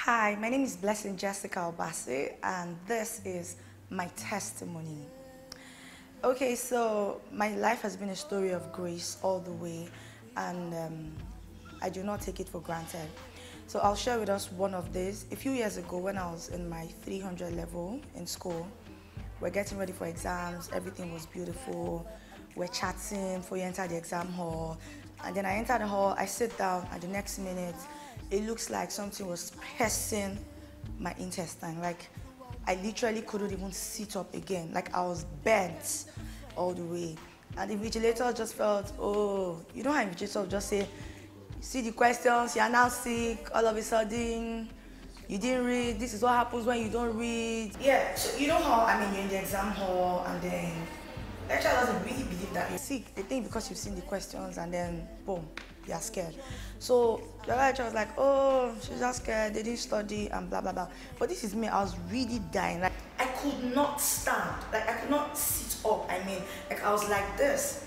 Hi, my name is Blessing Jessica Obasi, and this is my testimony. Okay, so my life has been a story of grace all the way, and I do not take it for granted. So I'll share with us one of these. A few years ago, when I was in my 300 level in school, we're getting ready for exams, everything was beautiful. We're chatting before you enter the exam hall. And then I enter the hall, I sit down, and the next minute, it looks like something was piercing my intestine. Like, I literally couldn't even sit up again. Like, I was bent all the way. And the vigilator just felt, oh, you know how invigilators just say, see the questions, you're now sick, all of a sudden, you didn't read, this is what happens when you don't read. Yeah, so you know how, you're in the exam hall and then lecturer doesn't really believe that you're sick. They think because you've seen the questions and then, boom, you're scared. So the lecturer was like, oh, she's just scared, they didn't study and blah, blah, blah. But this is me, I was really dying. Like, I could not stand, like I could not sit up. Like I was like this.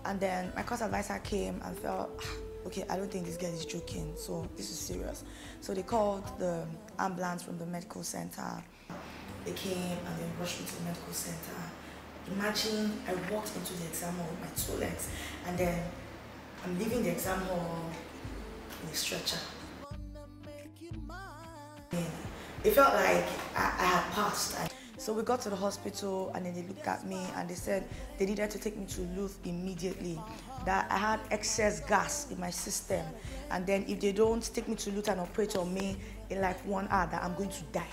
And then my course advisor came and felt, okay, I don't think this girl is joking, so this is serious. So they called the ambulance from the medical center. They came and then rushed me to the medical center. Imagine I walked into the exam hall with my 2 legs, and then I'm leaving the exam hall in a stretcher. It felt like I had passed. So we got to the hospital and then they looked at me and they said they needed to take me to Luth immediately, that I had excess gas in my system, and then if they don't take me to Luth and operate on me in like 1 hour, that I'm going to die.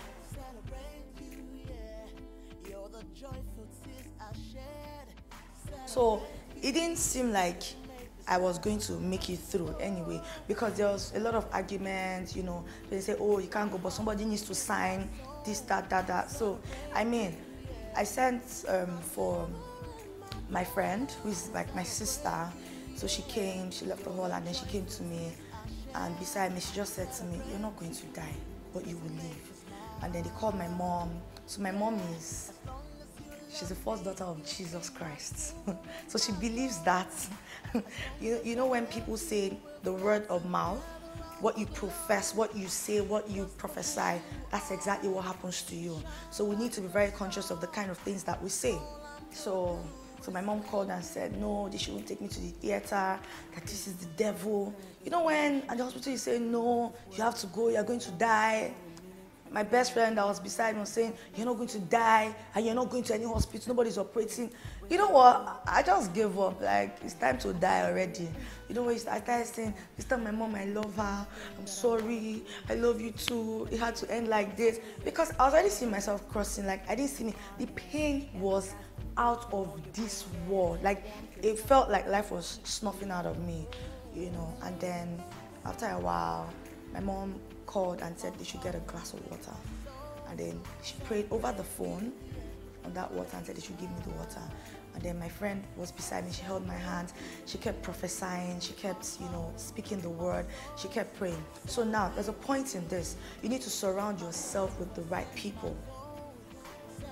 So it didn't seem like I was going to make it through anyway, because there was a lot of arguments, they say, oh, you can't go, but somebody needs to sign this, that. So, I sent for my friend, who is like my sister. So she came, she left the hall, and then she came to me, and beside me, she just said to me, you're not going to die, but you will live. And then they called my mom. So my mom she's the first daughter of Jesus Christ. So she believes that, you know when people say the word of mouth, what you profess, what you say, what you prophesy, that's exactly what happens to you. So we need to be very conscious of the kind of things that we say. So my mom called and said, no, they shouldn't take me to the theater, that this is the devil. You know when at the hospital you say, no, you have to go, you're going to die. My best friend that was beside me was saying, you're not going to die, and you're not going to any hospital, nobody's operating. You know what? I just gave up. Like, it's time to die already. You know what? I started saying, this time my mom, I love her. I'm sorry. I love you too. It had to end like this. Because I was already seeing myself crossing. Like, I didn't see me. The pain was out of this world. Like, it felt like life was snuffing out of me, And then, after a while, my mom called and said they should get a glass of water. And then she prayed over the phone on that water and said they should give me the water. And then my friend was beside me, she held my hand, she kept prophesying, she kept, speaking the word, she kept praying. So now, there's a point in this. You need to surround yourself with the right people.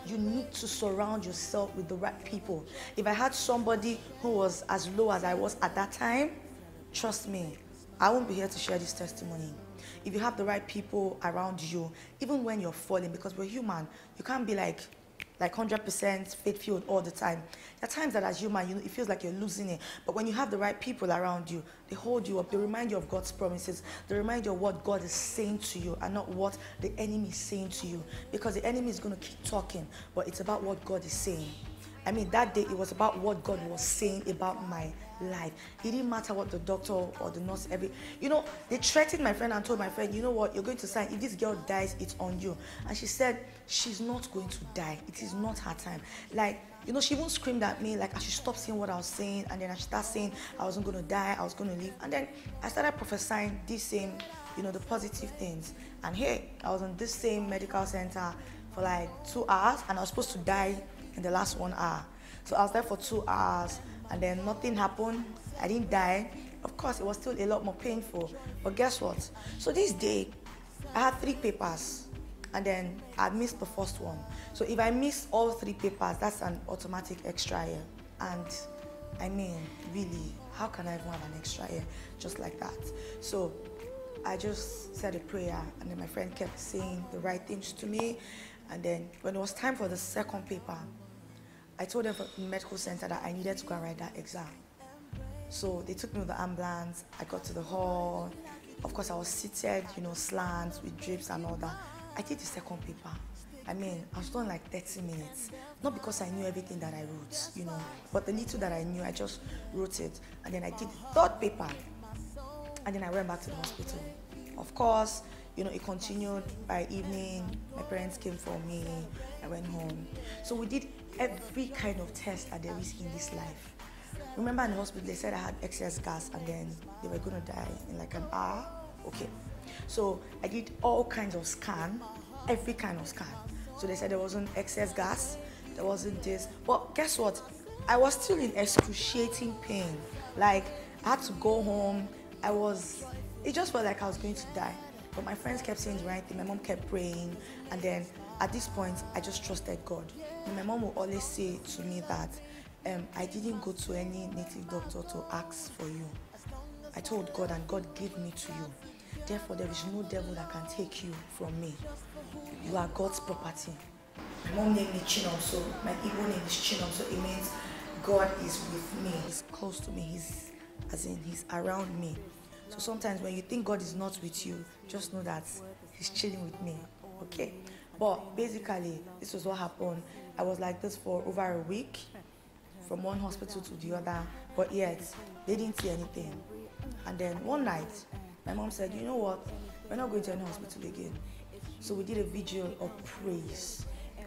You need to surround yourself with the right people. If I had somebody who was as low as I was at that time, trust me, I won't be here to share this testimony. If you have the right people around you, even when you're falling, because we're human, you can't be like 100% faith-filled all the time. There are times that as human, it feels like you're losing it. But when you have the right people around you, they hold you up, they remind you of God's promises, they remind you of what God is saying to you and not what the enemy is saying to you. Because the enemy is going to keep talking, but it's about what God is saying. That day, it was about what God was saying about my life. It didn't matter what the doctor or the nurse, they threatened my friend and told my friend, you know what, you're going to sign. If this girl dies, it's on you. And she said, she's not going to die. It is not her time. She even screamed at me, like I should stop saying what I was saying. And then I should start saying I wasn't going to die, I was going to live. And then I started prophesying these same, the positive things. And hey, I was in this same medical center for like 2 hours, and I was supposed to die in the last 1 hour. So I was there for 2 hours, and then nothing happened. I didn't die. Of course, it was still a lot more painful. But guess what? So this day, I had 3 papers, and then I missed the first one. So if I miss all 3 papers, that's an automatic extra year. And really, how can I even have an extra year just like that? So I just said a prayer, and then my friend kept saying the right things to me. And then when it was time for the second paper, I told them from the medical center that I needed to go and write that exam. So they took me with the ambulance. I got to the hall. Of course, I was seated, slants with drips and all that. I did the second paper. I was done like 30 minutes. Not because I knew everything that I wrote, but the little that I knew, I just wrote it. And then I did the third paper. And then I went back to the hospital. Of course, it continued by evening. My parents came for me. I went home. So we did every kind of test that there is in this life. Remember in the hospital, they said I had excess gas and then they were going to die in like an hour. Okay. So I did all kinds of scan, every kind of scan. So they said there wasn't excess gas, there wasn't this. But guess what? I was still in excruciating pain. Like, I had to go home. It just felt like I was going to die. But my friends kept saying the right thing. My mom kept praying. And then at this point, I just trusted God. And my mom would always say to me that I didn't go to any native doctor to ask for you. I told God and God gave me to you. Therefore, there is no devil that can take you from me. You are God's property. My mom named me Chinom, so my Igbo name is Chinom, so it means God is with me. He's close to me. He's around me. So sometimes when you think God is not with you, just know that He's chilling with me. Okay? But basically, this was what happened. I was like this for over a week, from one hospital to the other, but yet they didn't see anything. And then one night, my mom said, you know what, we're not going to any hospital again. So we did a vigil of praise.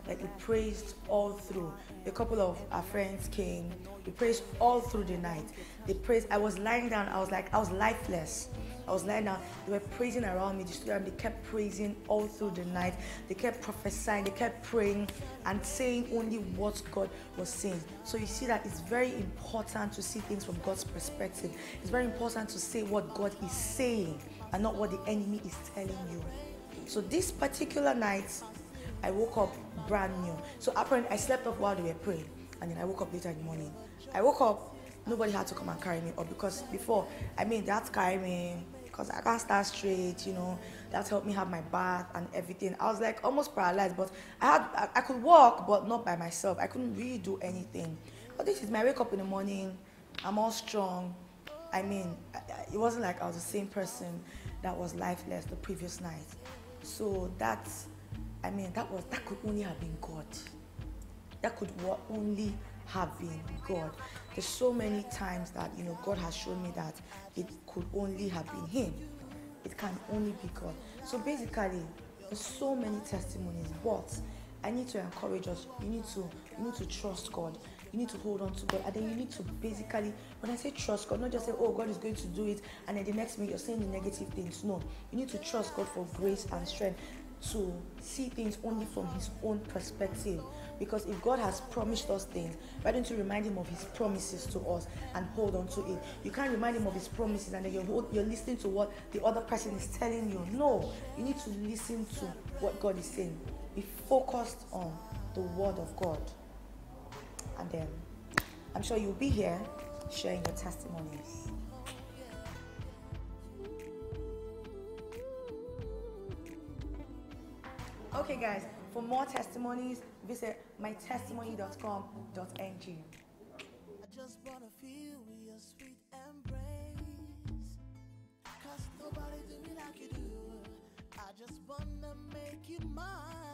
Like, we praised all through. A couple of our friends came. We praised all through the night. They praised. I was lying down. I was lifeless. I was lying down. They were praising around me. They kept praising all through the night. They kept prophesying. They kept praying and saying only what God was saying. So you see that it's very important to see things from God's perspective. It's very important to say what God is saying and not what the enemy is telling you. So this particular night, I woke up brand new. So apparently I slept off while they were praying, and then I woke up later in the morning. I woke up, nobody had to come and carry me up, because before, they had to carry me because I can't stand straight, that helped me have my bath and everything. I was like almost paralyzed, but I could walk, but not by myself. I couldn't really do anything. But this is my wake up in the morning, I'm all strong. It wasn't like I was the same person that was lifeless the previous night. So that could only have been God. That could only have been God. There's so many times that God has shown me that it could only have been Him. It can only be God. So basically, there's so many testimonies, but I need to encourage us. You need to trust God. You need to hold on to God, and then you need to basically, when I say trust God, not just say, oh, God is going to do it, and then the next minute you're saying the negative things. No, you need to trust God for grace and strength to see things only from His own perspective. Because if God has promised us things, why don't you remind Him of His promises to us and hold on to it? You can't remind Him of His promises and then you're listening to what the other person is telling you. No, you need to listen to what God is saying. Be focused on the Word of God. And then I'm sure you'll be here sharing your testimonies. Okay guys, for more testimonies, visit mytestimony.com.ng. I just wanna feel your sweet embrace, 'cause nobody do me like you do. I just wanna make you mine.